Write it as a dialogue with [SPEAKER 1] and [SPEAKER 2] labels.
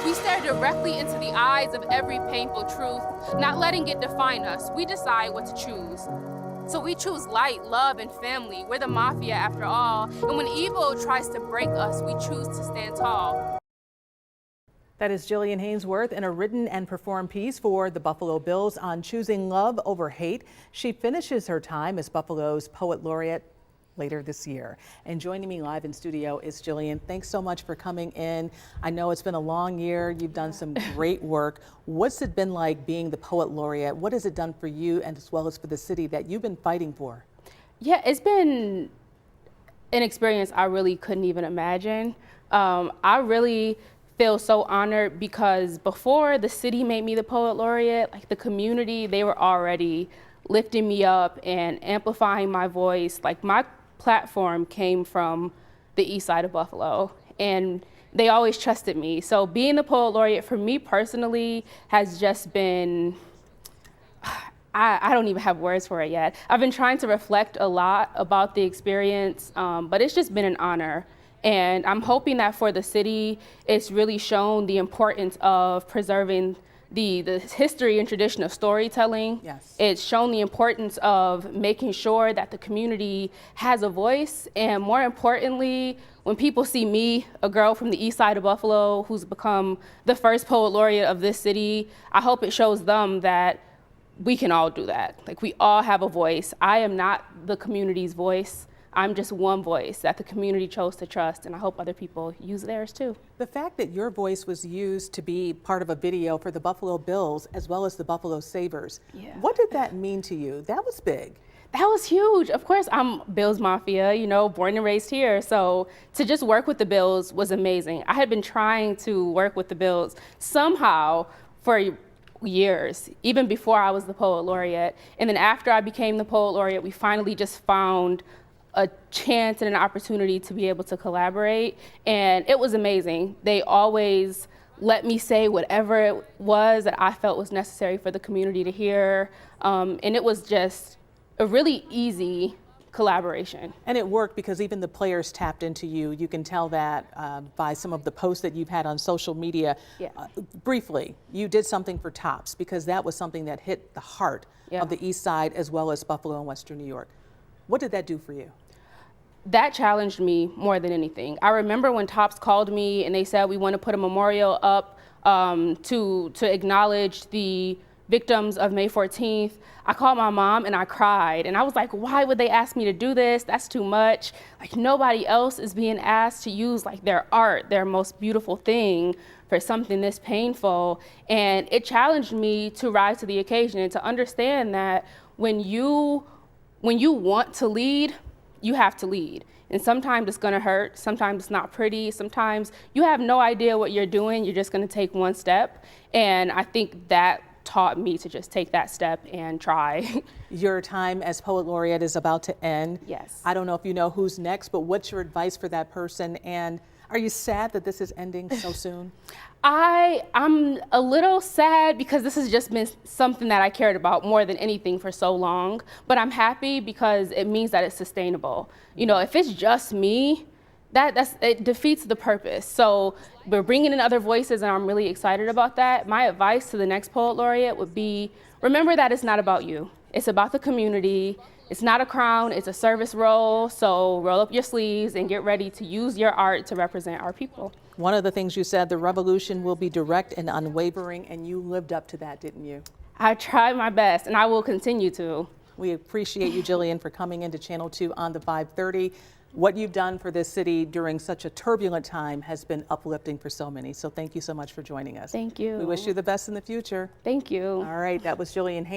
[SPEAKER 1] We stare directly into the eyes of every painful truth, not letting it define us. We decide what to choose. So we choose light, love, and family. We're the mafia after all. And when evil tries to break us, we choose to stand tall.
[SPEAKER 2] That is Jillian Hanesworth in a written and performed piece for the Buffalo Bills on choosing love over hate. She finishes her time as Buffalo's Poet Laureate later this year. And joining me live in studio is Jillian. Thanks so much for coming in. I know it's been a long year. You've done some great work. What's it been like being the Poet Laureate? What has it done for you and as well as for the city that you've been fighting for?
[SPEAKER 1] Yeah, it's been an experience I really couldn't even imagine. I really feel so honored because before the city made me the Poet Laureate, like the community, they were already lifting me up and amplifying my voice. Like my platform came from the east side of Buffalo and they always trusted me. So being the Poet Laureate for me personally has just been, I don't even have words for it yet. I've been trying to reflect a lot about the experience, but it's just been an honor. And I'm hoping that for the city, it's really shown the importance of preserving the history and tradition of storytelling.
[SPEAKER 2] Yes.
[SPEAKER 1] It's shown the importance of making sure that the community has a voice. And more importantly, when people see me, a girl from the east side of Buffalo who's become the first Poet Laureate of this city, I hope it shows them that we can all do that. Like we all have a voice. I am not the community's voice. I'm just one voice that the community chose to trust, and I hope other people use theirs too.
[SPEAKER 2] The fact that your voice was used to be part of a video for the Buffalo Bills as well as the Buffalo Sabres, what did that mean to you? That was big.
[SPEAKER 1] That was huge. Of course, I'm Bills Mafia, you know, born and raised here. So to just work with the Bills was amazing. I had been trying to work with the Bills somehow for years, even before I was the Poet Laureate. And then after I became the Poet Laureate, we finally just found a chance and an opportunity to be able to collaborate, and it was amazing. They always let me say whatever it was that I felt was necessary for the community to hear, and it was just a really easy collaboration.
[SPEAKER 2] And it worked because even the players tapped into you. You can tell that by some of the posts that you've had on social media.
[SPEAKER 1] Yeah.
[SPEAKER 2] Briefly, you did something for Tops because that was something that hit the heart of the East Side as well as Buffalo and Western New York. What did that do for you?
[SPEAKER 1] That challenged me more than anything. I remember when Tops called me and they said we want to put a memorial up to acknowledge the victims of May 14th. I called my mom and I cried and I was like, why would they ask me to do this? That's too much. Like nobody else is being asked to use like their art, their most beautiful thing for something this painful. And it challenged me to rise to the occasion and to understand that when you want to lead, you have to lead. And sometimes it's gonna hurt, sometimes it's not pretty, sometimes you have no idea what you're doing, you're just gonna take one step. And I think that taught me to just take that step and try.
[SPEAKER 2] Your time as Poet Laureate is about to end.
[SPEAKER 1] Yes.
[SPEAKER 2] I don't know if you know who's next, but what's your advice for that person? And are you sad that this is ending so soon?
[SPEAKER 1] I'm a little sad because this has just been something that I cared about more than anything for so long, but I'm happy because it means that it's sustainable. You know, if it's just me, it defeats the purpose. So we're bringing in other voices and I'm really excited about that. My advice to the next Poet Laureate would be, remember that it's not about you. It's about the community. It's not a crown, it's a service role. So roll up your sleeves and get ready to use your art to represent our people.
[SPEAKER 2] One of the things you said, the revolution will be direct and unwavering, and you lived up to that, didn't you?
[SPEAKER 1] I tried my best and I will continue to.
[SPEAKER 2] We appreciate you, Jillian, for coming into Channel 2 on the 530. What you've done for this city during such a turbulent time has been uplifting for so many. So thank you so much for joining us.
[SPEAKER 1] Thank you.
[SPEAKER 2] We wish you the best in the future.
[SPEAKER 1] Thank you.
[SPEAKER 2] All right, that was Jillian Hanesworth.